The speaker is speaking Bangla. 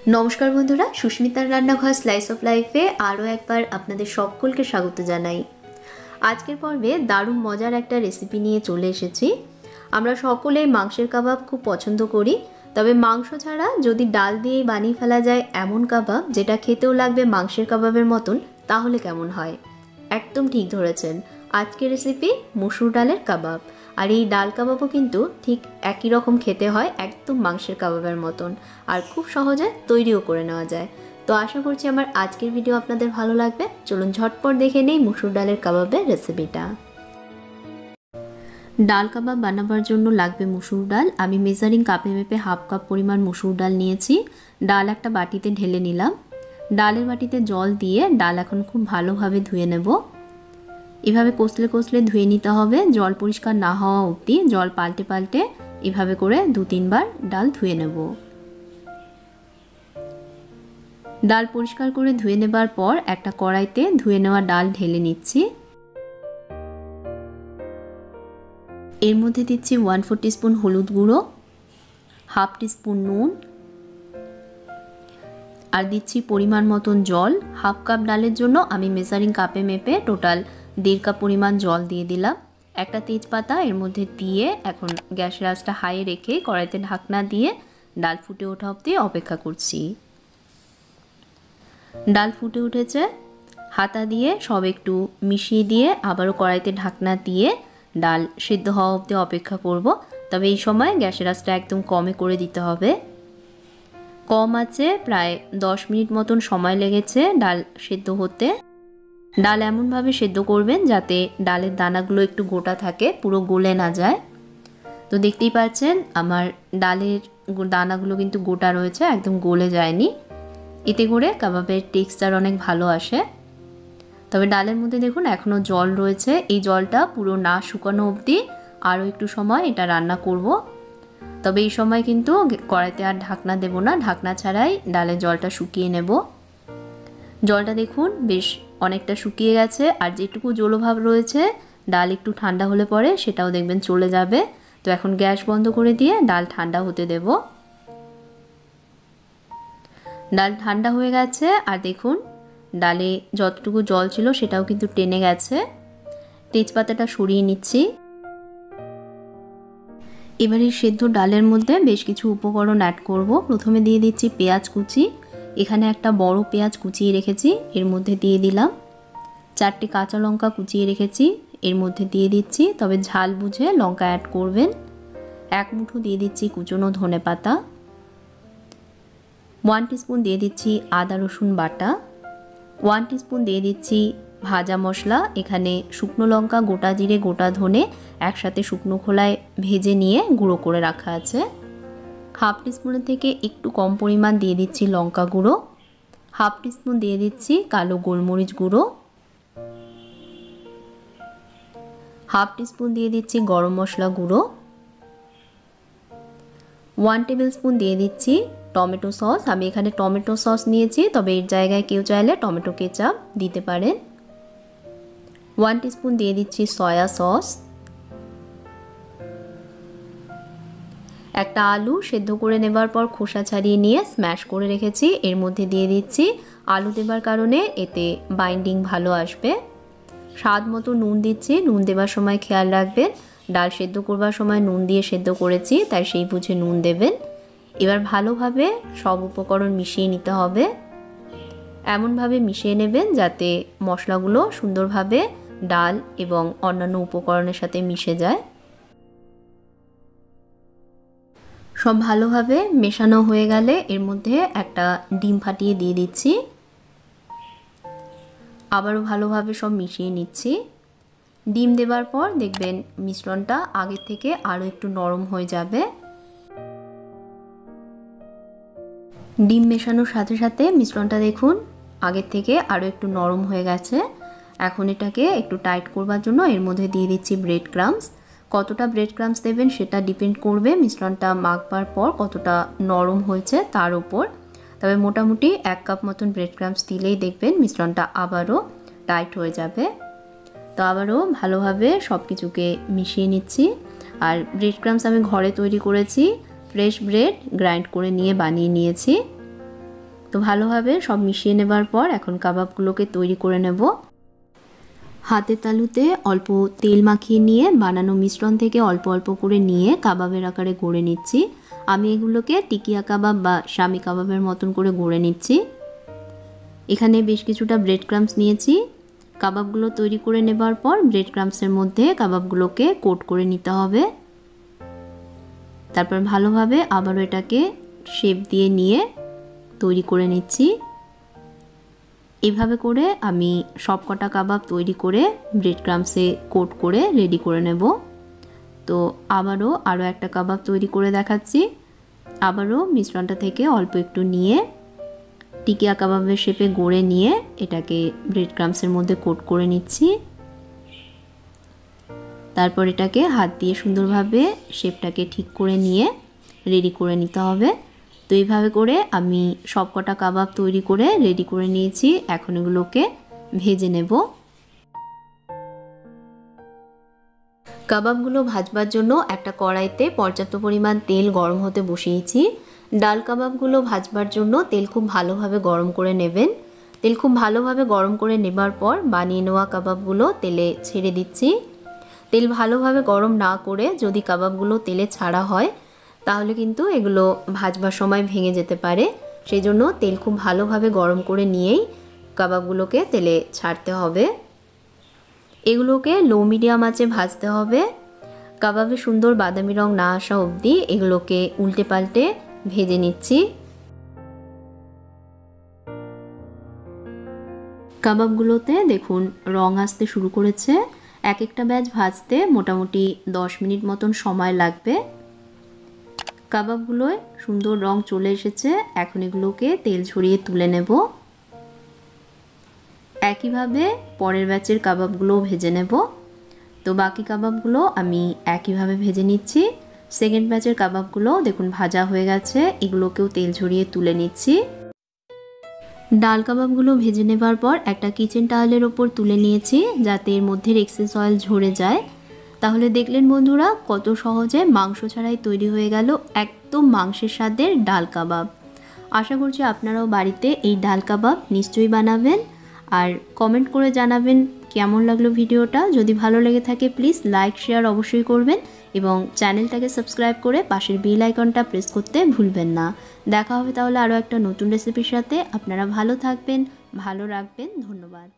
नमस्कार बंधुरा सुस्मितार रान्नाघर स्लाइस अफ लाइफे आरो एक बार आपनादेर सकलके स्वागत जानाई। आजकेर पर्वे दारुण मजार एक रेसिपि निये चले एसेछि। आमरा सकलेई मांसेर कबाब खूब पछंद करी, तबे मांस छाड़ा यदि डाल दिये बानिये फेला जाय एमन कबाब जेटा खेतेओ लागबे मांसेर कबाबेर मतन, ताहले केमन हय? एकदम ठीक धरेछेन। आजकेर रेसिपि मसुर डालेर कबाब। और ये डाल कबाबो किन्तु ठीक एक ही रकम खेते हैं, एकदम मांसेर कबाबेर मतन और खूब सहजे तैरिও करे नेওয়া যায়। तो आशा करছি আমার আজকের ভিডিও আপনাদের ভালো লাগবে। চলুন ঝটপট দেখে নেই মসুর ডালের কাবাবের রেসিপিটা। ডাল কাবাব বানাবার জন্য লাগবে মসুর ডাল। আমি মেজারিং কাপে মেপে হাফ কাপ পরিমাণ মসুর ডাল নিয়েছি। ডাল একটা বাটিতে ঢেলে নিলাম। ডালের বাটিতে জল দিয়ে ডাল এখন খুব ভালোভাবে ধুয়ে নেব। এভাবে কষলে কষলে ধুয়ে নিতে হবে, জল পরিষ্কার না হওয়া অবধি জল পাল্টে পাল্টে এভাবে করে 2-3 বার ডাল ধুয়ে নেব। ডাল পরিষ্কার করে ধুয়ে নেবার পর একটা কড়াইতে ধুয়ে নেওয়া ডাল ঢেলে নিচ্ছি। এর মধ্যে দিচ্ছি 1/4 টিস্পুন হলুদ গুঁড়ো, হাফ টিস্পুন নুন আর দিচ্ছি পরিমাণ মতন জল। হাফ কাপ ডালের জন্য আমি মেজারিং কাপে মেপে টোটাল 1.5 কাপ পরিমাণ জল দিয়ে দিলাম। একটা তেজপাতা এর মধ্যে দিয়ে এখন গ্যাসের আঁচটা হাই রেখে কড়াইতে ঢাকনা দিয়ে ডাল ফুটে ওঠা অবধি অপেক্ষা করছি। ডাল ফুটে উঠেছে, হাতা দিয়ে সব একটু মিশিয়ে দিয়ে আবারও কড়াইতে ঢাকনা দিয়ে ডাল সিদ্ধ হওয়া অবধি অপেক্ষা করব। তবে এই সময় গ্যাসের আঁচটা একদম কমে করে দিতে হবে। কম আছে প্রায় 10 মিনিট মতন সময় লেগেছে ডাল সিদ্ধ হতে। ডাল এমনভাবে সিদ্ধ করবেন যাতে ডালের দানাগুলো একটু গোটা থাকে, পুরো গলে না যায়। তো দেখতেই পাচ্ছেন আমার ডালের দানাগুলো কিন্তু গোটা রয়েছে, একদম গলে যায়নি। এতে করে কাবাবের টেক্সচার অনেক ভালো আসে। তবে ডালের মধ্যে দেখুন এখনও জল রয়েছে, এই জলটা পুরো না শুকানো অবধি আরও একটু সময় এটা রান্না করব। তবে এই সময় কিন্তু কড়াইতে আর ঢাকনা দেব না, ঢাকনা ছাড়াই ডালের জলটা শুকিয়ে নেব। জলটা দেখুন বেশ অনেকটা শুকিয়ে গেছে, আর যেটুকু জলভাব রয়েছে ডাল একটু ঠান্ডা হলে পরে সেটাও দেখবেন চলে যাবে। তো এখন গ্যাস বন্ধ করে দিয়ে ডাল ঠান্ডা হতে দেব। ডাল ঠান্ডা হয়ে গেছে আর দেখুন ডালে যতটুকু জল ছিল সেটাও কিন্তু টেনে গেছে। তেজপাতাটা সরিয়ে নিচ্ছি। এবারে সেদ্ধ ডালের মধ্যে বেশ কিছু উপকরণ অ্যাড করব। প্রথমে দিয়ে দিচ্ছি পেঁয়াজ কুচি। এখানে একটা বড় পেঁয়াজ কুচিয়ে রেখেছি, এর মধ্যে দিয়ে দিলাম। 4টে কাঁচা লঙ্কা কুচিয়ে রেখেছি, এর মধ্যে দিয়ে দিচ্ছি। তবে ঝাল বুঝে লঙ্কা অ্যাড করবেন। 1 মুঠো দিয়ে দিচ্ছি কুচনো ধনেপাতা। 1 টিস্পুন দিয়ে দিচ্ছি আদা রসুন বাটা। 1 টিস্পুন দিয়ে দিচ্ছি ভাজা মশলা। এখানে শুকনো লঙ্কা, গোটা জিরে, গোটা ধনে একসাথে শুকনো খোলায় ভেজে নিয়ে গুঁড়ো করে রাখা আছে। হাফ টিস্পুনের থেকে একটু কম পরিমাণ দিয়ে দিচ্ছি লঙ্কা গুঁড়ো। হাফ টিস্পুন দিয়ে দিচ্ছি কালো গোলমরিচ গুঁড়ো। হাফ টিস্পুন দিয়ে দিচ্ছি গরম মশলা গুঁড়ো। 1 টেবিল স্পুন দিয়ে দিচ্ছি টমেটো সস। আমি এখানে টমেটো সস নিয়েছি, তবে এর জায়গায় কেউ চাইলে টমেটো কেচাপ দিতে পারেন। 1 টিস্পুন দিয়ে দিচ্ছি সয়া সস। একটা আলু সেদ্ধ করে নেবার পর খোসা ছাড়িয়ে নিয়ে স্ম্যাশ করে রেখেছি, এর মধ্যে দিয়ে দিচ্ছি। আলু দেবার কারণে এতে বাইন্ডিং ভালো আসবে। স্বাদ মতো নুন দিচ্ছি। নুন দেবার সময় খেয়াল রাখবেন, ডাল সেদ্ধ করবার সময় নুন দিয়ে সেদ্ধ করেছি, তাই সেই বুঝে নুন দেবেন। এবার ভালোভাবে সব উপকরণ মিশিয়ে নিতে হবে। এমনভাবে মিশিয়ে নেবেন যাতে মশলাগুলো সুন্দরভাবে ডাল এবং অন্যান্য উপকরণের সাথে মিশে যায়। সব ভালোভাবে মেশানো হয়ে গেলে এর মধ্যে একটা ডিম ফাটিয়ে দিয়ে দিচ্ছি। আবারও ভালোভাবে সব মিশিয়ে নিচ্ছি। ডিম দেবার পর দেখবেন মিশ্রণটা আগের থেকে আরও একটু নরম হয়ে যাবে। ডিম মেশানোর সাথে সাথে মিশ্রণটা দেখুন আগের থেকে আরও একটু নরম হয়ে গেছে। এখন এটাকে একটু টাইট করবার জন্য এর মধ্যে দিয়ে দিচ্ছি ব্রেড ক্রাম্বস। কতটা ব্রেড ক্রাম্বস দেবেন সেটা ডিপেন্ড করবে মিশ্রণটা মাখবার পর কতটা নরম হয়েছে তার উপর। তবে মোটামুটি 1 কাপ মতন ব্রেড ক্রাম্বস দিলেই দেখবেন মিশ্রণটা আবারও টাইট হয়ে যাবে। তো আবারও ভালোভাবে সব কিছুকে মিশিয়ে নিচ্ছি। আর ব্রেড ক্রাম্বস আমি ঘরে তৈরি করেছি, ফ্রেশ ব্রেড গ্রাইন্ড করে নিয়ে বানিয়ে নিয়েছি। তো ভালোভাবে সব মিশিয়ে নেবার পর এখন কাবাবগুলোকে তৈরি করে নেব। হাতের তালুতে অল্প তেল মাখিয়ে নিয়ে বানানো মিশ্রণ থেকে অল্প অল্প করে নিয়ে কাবাবের আকারে গড়ে নিচ্ছি। আমি এগুলোকে টিকিয়া কাবাব বা শামি কাবাবের মতন করে গড়ে নিচ্ছি। এখানে বেশ কিছুটা ব্রেড ক্রাম্বস নিয়েছি। কাবাবগুলো তৈরি করে নেবার পর ব্রেড ক্রাম্বসের মধ্যে কাবাবগুলোকে কোট করে নিতে হবে। তারপর ভালোভাবে আবারও এটাকে শেপ দিয়ে নিয়ে তৈরি করে নিচ্ছি। এভাবে করে আমি সবকটা কাবাব তৈরি করে ব্রেড ক্রাম্বসে কোট করে রেডি করে নেব। তো আরও একটা কাবাব তৈরি করে দেখাচ্ছি। আবারও মিশ্রণটা থেকে অল্প একটু নিয়ে টিকিয়া কাবাবের শেপে গড়ে নিয়ে এটাকে ব্রেড ক্রাম্বসের মধ্যে কোট করে নিচ্ছি। তারপর এটাকে হাত দিয়ে সুন্দরভাবে শেপটাকে ঠিক করে নিয়ে রেডি করে নিতে হবে। তো এইভাবে করে আমি সবকটা কাবাব তৈরি করে রেডি করে নিয়েছি। এখন এগুলোকে ভেজে নেব। কাবাবগুলো ভাজবার জন্য একটা কড়াইতে পর্যাপ্ত পরিমাণ তেল গরম হতে বসিয়েছি। ডাল কাবাবগুলো ভাজবার জন্য তেল খুব ভালোভাবে গরম করে নেবেন। তেল খুব ভালোভাবে গরম করে নেবার পর বানিয়ে নেওয়া কাবাবগুলো তেলে ছেড়ে দিচ্ছি। তেল ভালোভাবে গরম না করে যদি কাবাবগুলো তেলে ছাড়া হয় তাহলে কিন্তু এগুলো ভাজবার সময় ভেঙে যেতে পারে। সেই জন্য তেল খুব ভালোভাবে গরম করে নিয়েই কাবাবগুলোকে তেলে ছাড়তে হবে। এগুলোকে লো মিডিয়াম আঁচে ভাজতে হবে। কাবাবে সুন্দর বাদামি রং না আসা অবধি এগুলোকে উল্টে পাল্টে ভেজে নিচ্ছি। কাবাবগুলোতে দেখুন রং আসতে শুরু করেছে। এক একটা ব্যাচ ভাজতে মোটামুটি 10 মিনিট মতন সময় লাগবে। কাবাবগুলোয় সুন্দর রং চলে এসেছে। এখন এগুলোকে তেল ঝরিয়ে তুলে নেব। একইভাবে পরের ব্যাচের কাবাবগুলোও ভেজে নেব। তো বাকি কাবাবগুলো আমি একইভাবে ভেজে নিচ্ছি। সেকেন্ড ব্যাচের কাবাবগুলো দেখুন ভাজা হয়ে গেছে। এগুলোকেও তেল ঝরিয়ে তুলে নিচ্ছি। ডাল কাবাবগুলো ভেজে নেবার পর একটা কিচেন টাওয়েলের ওপর তুলে নিয়েছি যাতে এর মধ্যে এক্সেস অয়েল ঝরে যায়। তাহলে দেখলেন বন্ধুরা কত সহজে মাংস ছাড়াই তৈরি হয়ে গেল একদম মাংসের স্বাদের ডাল কাবাব। আশা করছি আপনারাও বাড়িতে এই ডাল কাবাব নিশ্চয়ই বানাবেন। আর কমেন্ট করে জানাবেন কেমন লাগলো ভিডিওটা। যদি ভালো লেগে থাকে প্লিজ লাইক শেয়ার অবশ্যই করবেন এবং চ্যানেলটাকে সাবস্ক্রাইব করে পাশের বেল আইকনটা প্রেস করতে ভুলবেন না। দেখা হবে তাহলে আরও একটা নতুন রেসিপির সাথে। আপনারা ভালো থাকবেন, ভালো রাখবেন। ধন্যবাদ।